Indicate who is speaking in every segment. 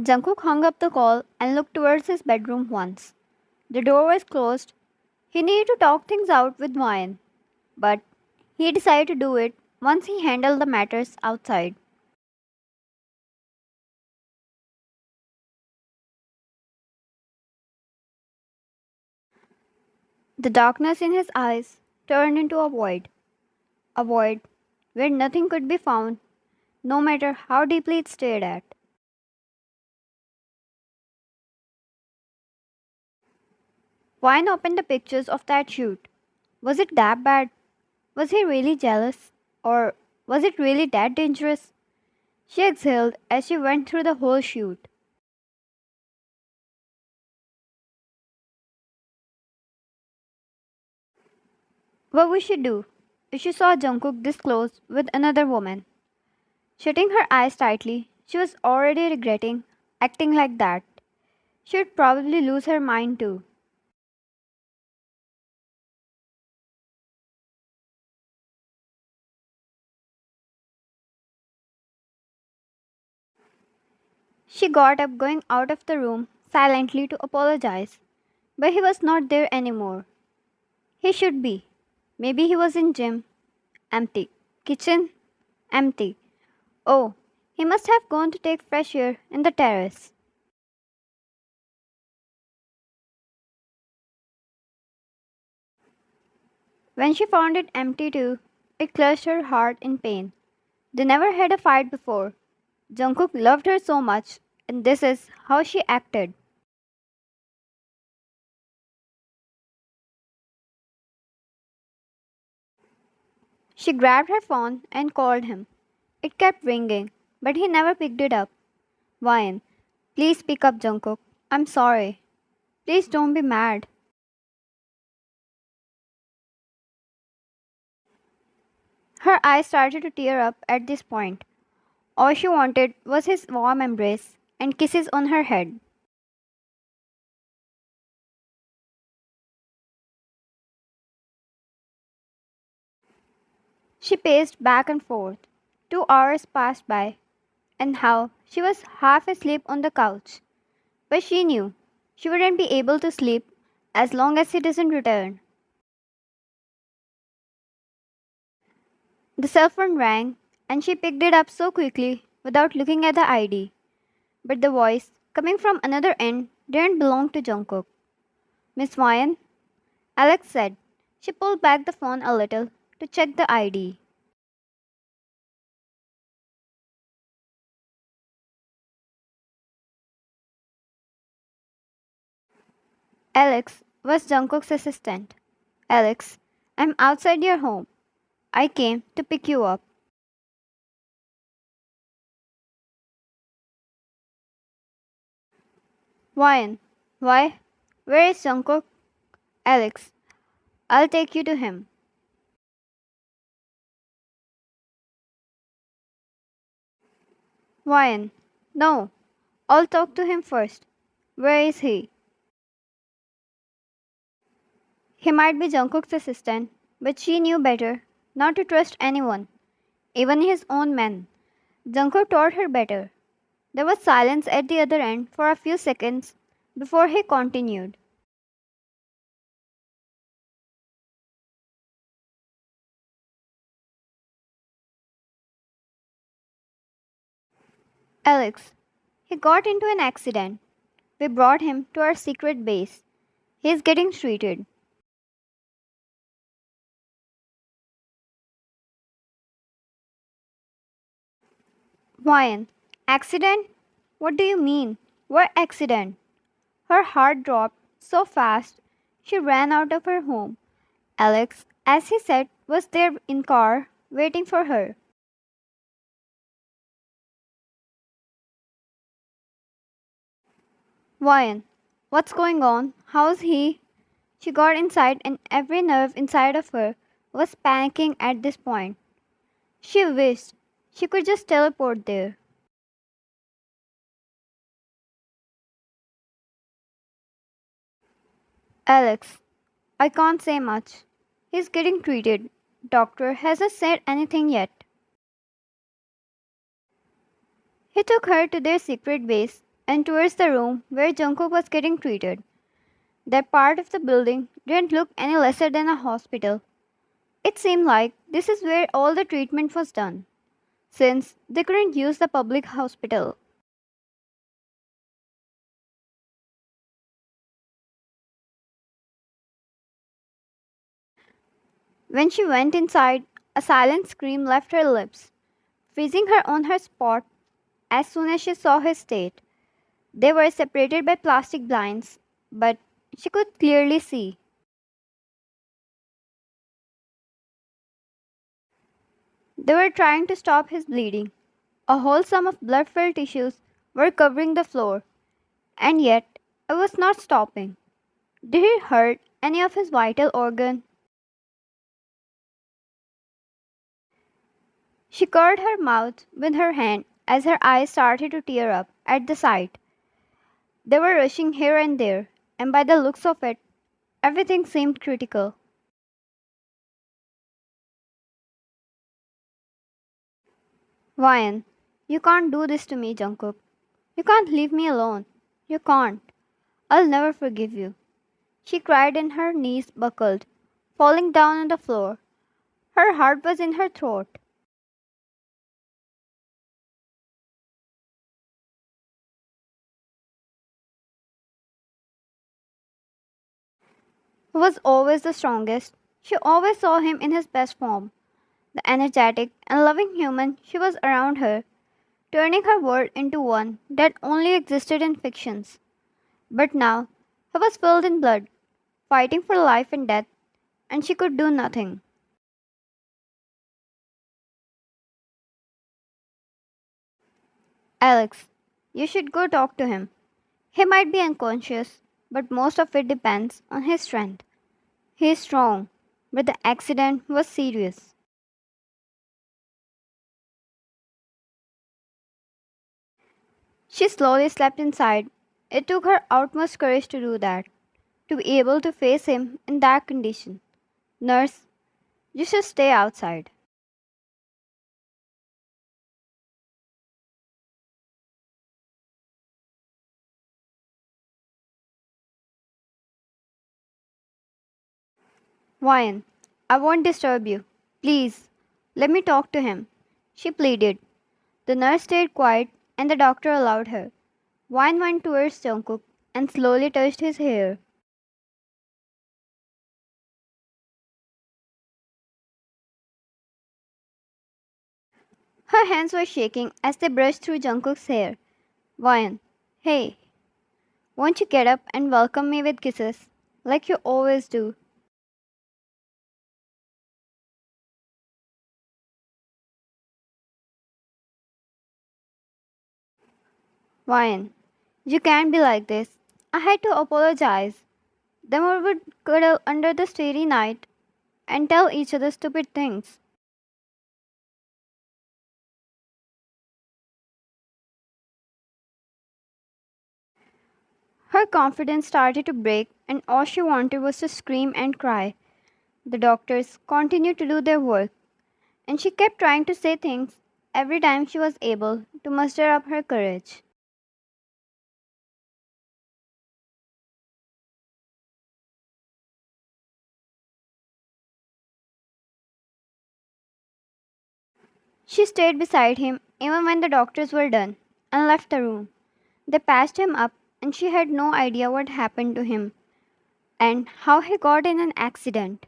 Speaker 1: Jungkook hung up the call and looked towards his bedroom once. The door was closed. He needed to talk things out with Ryan, but he decided to do it once he handled the matters outside. The darkness in his eyes turned into a void where nothing could be found, no matter how deeply it stared at. Ryan opened the pictures of that shoot. Was it that bad? Was he really jealous? Or was it really that dangerous? She exhaled as she went through the whole shoot. What would she do if she saw Jungkook this close with another woman? Shutting her eyes tightly, she was already regretting acting like that. She would probably lose her mind too. She got up going out of the room silently to apologize, but he was not there anymore. He should be. Maybe he was in gym. Empty. Kitchen. Empty. Oh, he must have gone to take fresh air in the terrace. When she found it empty too, it clutched her heart in pain. They never had a fight before. Jungkook loved her so much, and this is how she acted. She grabbed her phone and called him. It kept ringing, but he never picked it up. Wine, please pick up Jungkook. I'm sorry. Please don't be mad. Her eyes started to tear up at this point. All she wanted was his warm embrace and kisses on her head. She paced back and forth. 2 hours passed by, and how she was half asleep on the couch. But she knew she wouldn't be able to sleep as long as he doesn't return. The cell phone rang, and she picked it up so quickly without looking at the ID. But the voice, coming from another end, didn't belong to Jungkook. Miss Ryan, Alex said. She pulled back the phone a little to check the ID. Alex was Jungkook's assistant. Alex, I'm outside your home. I came to pick you up. Ryan, why? Where is Jungkook? Alex, I'll take you to him. Ryan, no, I'll talk to him first. Where is he? He might be Jungkook's assistant, but she knew better not to trust anyone, even his own men. Jungkook taught her better. There was silence at the other end for a few seconds before he continued. Alex, he got into an accident. We brought him to our secret base. He is getting treated. Ryan, accident? What do you mean? What accident? Her heart dropped so fast she ran out of her home. Alex, as he said, was there in car waiting for her. Ryan, what's going on? How's he? She got inside and every nerve inside of her was panicking at this point. She wished she could just teleport there. Alex, I can't say much. He's getting treated. Doctor hasn't said anything yet. He took her to their secret base and towards the room where Jungkook was getting treated. That part of the building didn't look any lesser than a hospital. It seemed like this is where all the treatment was done, since they couldn't use the public hospital. When she went inside, a silent scream left her lips, freezing her on her spot as soon as she saw his state. They were separated by plastic blinds, but she could clearly see. They were trying to stop his bleeding. A whole sum of blood filled tissues were covering the floor, and yet it was not stopping. Did it hurt any of his vital organ? She covered her mouth with her hand as her eyes started to tear up at the sight. They were rushing here and there, and by the looks of it, everything seemed critical. Ryan, you can't do this to me, Jungkook. You can't leave me alone. You can't. I'll never forgive you. She cried and her knees buckled, falling down on the floor. Her heart was in her throat. He was always the strongest. She always saw him in his best form. The energetic and loving human she was around her, turning her world into one that only existed in fictions. But now he was filled in blood, fighting for life and death, and she could do nothing. Alex, you should go talk to him. He might be unconscious, but most of it depends on his strength. He is strong, but the accident was serious. She slowly slept inside. It took her utmost courage to do that, to be able to face him in that condition. Nurse, you should stay outside. Ryan, I won't disturb you. Please, let me talk to him. She pleaded. The nurse stayed quiet and the doctor allowed her. Ryan went towards Jungkook and slowly touched his hair. Her hands were shaking as they brushed through Jungkook's hair. Ryan, hey, won't you get up and welcome me with kisses, like you always do? Ryan, you can't be like this. I had to apologize. Then we would cuddle under the starry night and tell each other stupid things. Her confidence started to break, and all she wanted was to scream and cry. The doctors continued to do their work, and she kept trying to say things every time she was able to muster up her courage. She stayed beside him even when the doctors were done and left the room. They patched him up, and she had no idea what happened to him and how he got in an accident.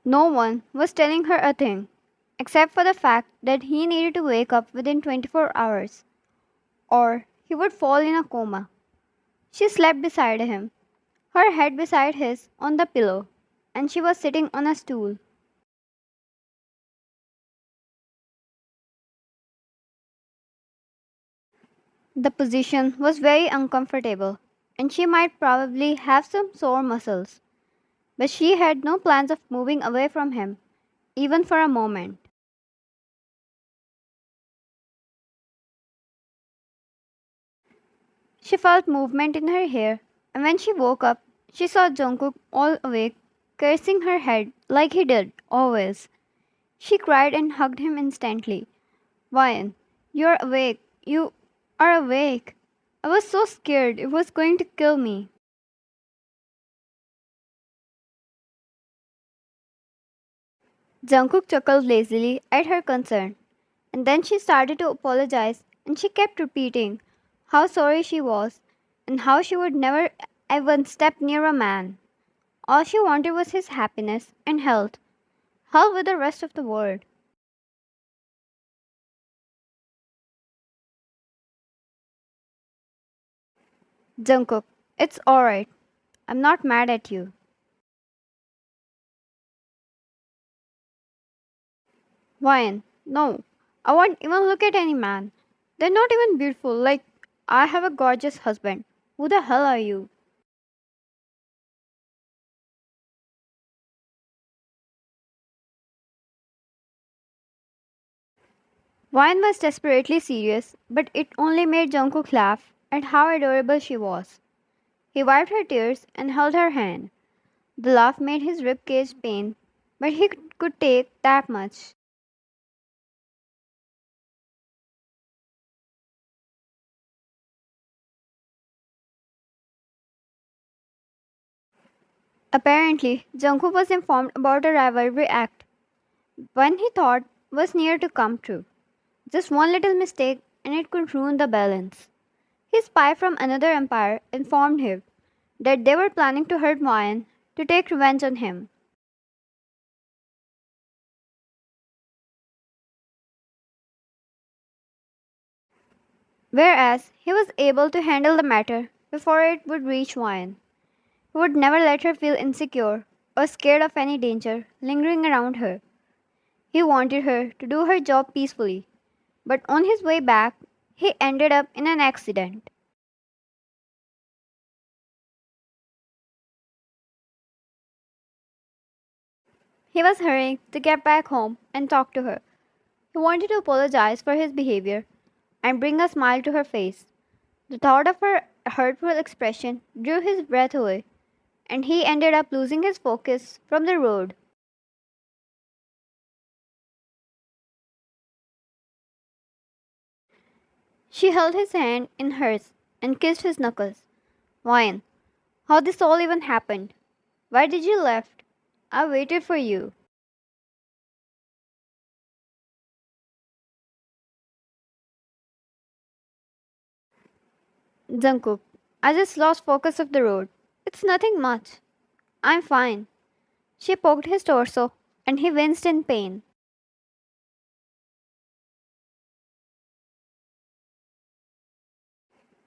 Speaker 1: No one was telling her a thing, except for the fact that he needed to wake up within 24 hours, or he would fall in a coma. She slept beside him, her head beside his on the pillow, and she was sitting on a stool. The position was very uncomfortable, and she might probably have some sore muscles, but she had no plans of moving away from him, even for a moment. She felt movement in her hair, and when she woke up, she saw Jungkook all awake, caressing her head like he did, always. She cried and hugged him instantly. Ryan, you're awake. You are awake. I was so scared it was going to kill me. Jungkook chuckled lazily at her concern, and then she started to apologize and she kept repeating how sorry she was and how she would never even step near a man. All she wanted was his happiness and health, health with the rest of the world. Jungkook, it's alright. I'm not mad at you. Ryan, no. I won't even look at any man. They're not even beautiful. Like, I have a gorgeous husband. Who the hell are you? Ryan was desperately serious, but it only made Jungkook laugh at how adorable she was. He wiped her tears and held her hand. The laugh made his ribcage pain, but he could take that much. Apparently, Jungkook was informed about a rivalry act one he thought was near to come true. Just one little mistake and it could ruin the balance. His spy from another empire informed him that they were planning to hurt Ryan to take revenge on him. Whereas he was able to handle the matter before it would reach Ryan. He would never let her feel insecure or scared of any danger lingering around her. He wanted her to do her job peacefully, but on his way back, he ended up in an accident. He was hurrying to get back home and talk to her. He wanted to apologize for his behavior and bring a smile to her face. The thought of her hurtful expression drew his breath away, and he ended up losing his focus from the road. She held his hand in hers and kissed his knuckles. Ryan, how this all even happened? Why did you left? I waited for you. Jungkook, I just lost focus of the road. It's nothing much. I'm fine. She poked his torso, and he winced in pain.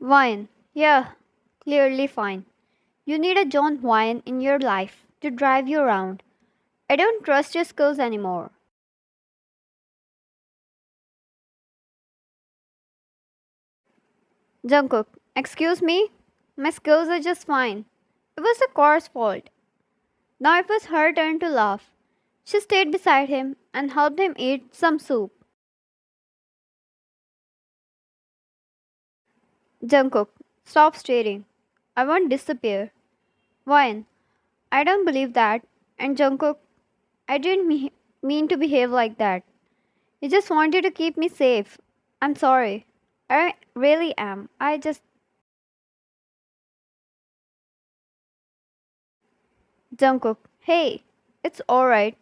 Speaker 1: Wine. Yeah, clearly fine. You need a John Wine in your life to drive you around. I don't trust your skills anymore. Jungkook, excuse me? My skills are just fine. It was the car's fault. Now it was her turn to laugh. She stayed beside him and helped him eat some soup. Jungkook, stop staring. I won't disappear. Wine, I don't believe that. And Jungkook, I didn't mean to behave like that. You just wanted to keep me safe. I'm sorry. I really am. I just. Jungkook, hey, it's alright.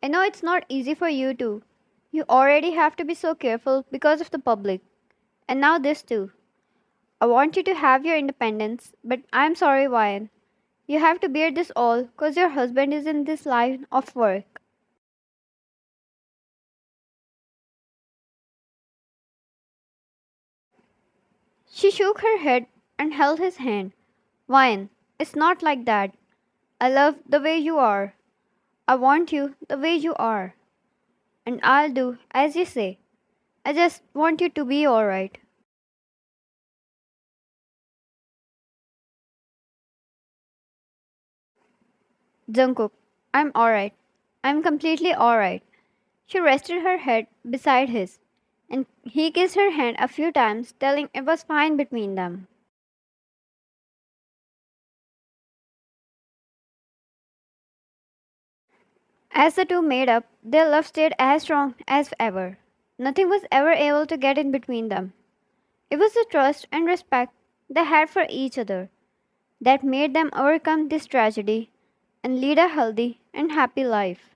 Speaker 1: I know it's not easy for you too. You already have to be so careful because of the public. And now this too. I want you to have your independence, but I'm sorry, Ryan. You have to bear this all because your husband is in this line of work. She shook her head and held his hand. Ryan, it's not like that. I love the way you are. I want you the way you are. And I'll do as you say. I just want you to be alright. Jungkook, I'm alright. I'm completely alright. She rested her head beside his, and he kissed her hand a few times, telling it was fine between them. As the two made up, their love stayed as strong as ever. Nothing was ever able to get in between them. It was the trust and respect they had for each other that made them overcome this tragedy and lead a healthy and happy life.